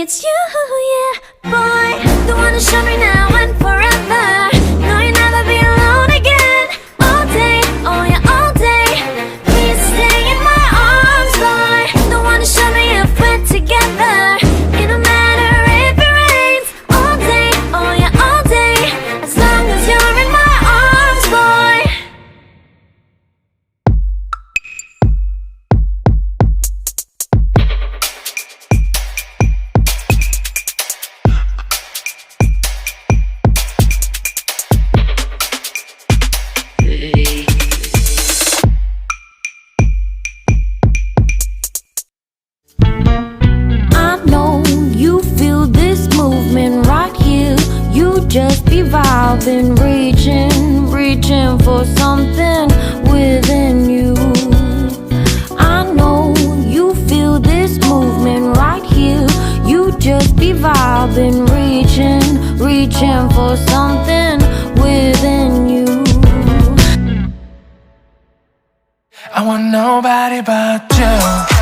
it's you, yeah, boy. The one to show me now and forever. No, you'll never be alone again. All day, oh yeah, all day. Please stay in my arms, boy. The one to show me if we're together. It don't matter if it rains. All day, oh yeah, all day. As long as you're in my arms, boy. I know you feel this movement right here. You just be vibing, reaching for something within you. I know you feel this movement right here. You just be vibing, reaching for something within you. I want nobody but you.